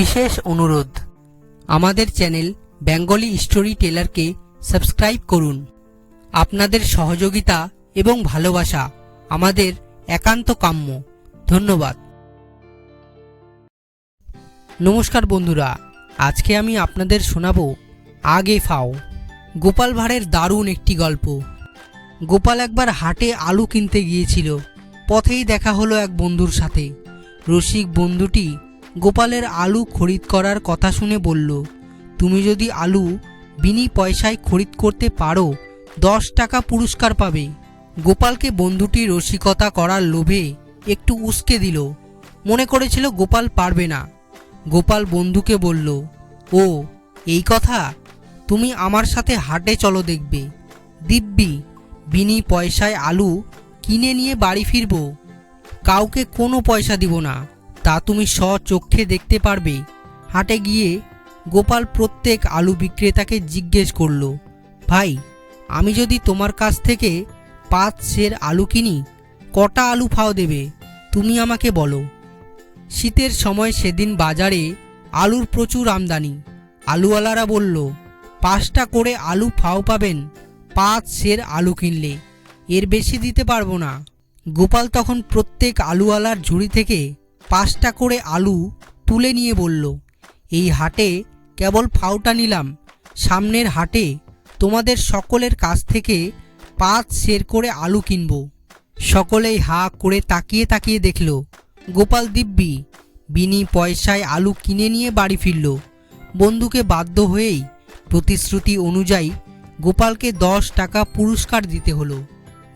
বিশেষ অনুরোধ, আমাদের চ্যানেল বেঙ্গলি স্টোরি টেলারকে সাবস্ক্রাইব করুন। আপনাদের সহযোগিতা এবং ভালোবাসা আমাদের একান্ত কাম্য। ধন্যবাদ। নমস্কার বন্ধুরা, আজকে আমি আপনাদের শোনাবো আগে ফাও। গোপাল ভাঁড়ের দারুণ একটি গল্প। গোপাল একবার হাটে আলু কিনতে গিয়েছিল। পথেই দেখা হলো এক বন্ধুর সাথে। রসিক বন্ধুটি গোপালের আলু খরিদ করার কথা শুনে বলল, তুমি যদি আলু বিনি পয়সায় খরিদ করতে পারো 10 টাকা পুরস্কার পাবে। গোপালকে বন্ধুটি রসিকতা করার লোভে একটু উস্কে দিল। মনে করেছিল গোপাল পারবে না। গোপাল বন্ধুকে বলল, ও এই কথা, তুমি আমার সাথে হাটে চলো, দেখবে দিব্যি বিনি পয়সায় আলু কিনে নিয়ে বাড়ি ফিরব। কাউকে কোনো পয়সা দিব না, তা তুমি স্বচক্ষে দেখতে পারবে। হাটে গিয়ে গোপাল প্রত্যেক আলু বিক্রেতাকে জিজ্ঞেস করল, ভাই, আমি যদি তোমার কাছ থেকে 5 সের আলু কিনি, কটা আলু ফাও দেবে? তুমি আমাকে বলো। শীতের সময় সেদিন বাজারে আলুর প্রচুর আমদানি। আলুওয়ালারা বলল, 5টা করে আলু ফাও পাবেন 5 সের আলু কিনলে, এর বেশি দিতে পারবো না। গোপাল তখন প্রত্যেক আলুওয়ালার ঝুড়ি থেকে 5টা করে আলু তুলে নিয়ে বলল, এই হাটে কেবল ফাওটা নিলাম, সামনের হাটে তোমাদের সকলের কাছ থেকে 5 সের করে আলু কিনব। সকলেই হা করে তাকিয়ে তাকিয়ে দেখল গোপাল দিব্যি বিনি পয়সায় আলু কিনে নিয়ে বাড়ি ফিরল। বন্ধুকে বাধ্য হয়েই প্রতিশ্রুতি অনুযায়ী গোপালকে 10 টাকা পুরস্কার দিতে হলো।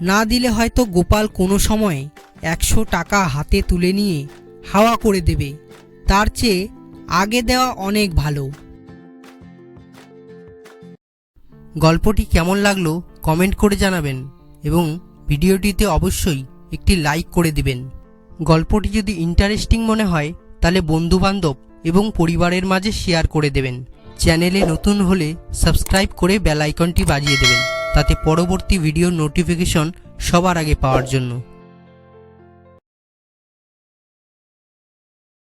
না দিলে হয়তো গোপাল কোনো সময় 100 টাকা হাতে তুলে নিয়ে হাওয়া করে দেবে। তার চেয়ে আগে দেওয়া অনেক ভালো। গল্পটি কেমন লাগলো কমেন্ট করে জানাবেন এবং ভিডিওটিতে অবশ্যই একটি লাইক করে দিবেন। গল্পটি যদি ইন্টারেস্টিং মনে হয় তাহলে বন্ধুবান্ধব এবং পরিবারের মাঝে শেয়ার করে দেবেন। চ্যানেলে নতুন হলে সাবস্ক্রাইব করে বেল আইকনটি বাজিয়ে দেবেন, তাতে পরবর্তী ভিডিওর নোটিফিকেশন সবার আগে পাওয়ার জন্য।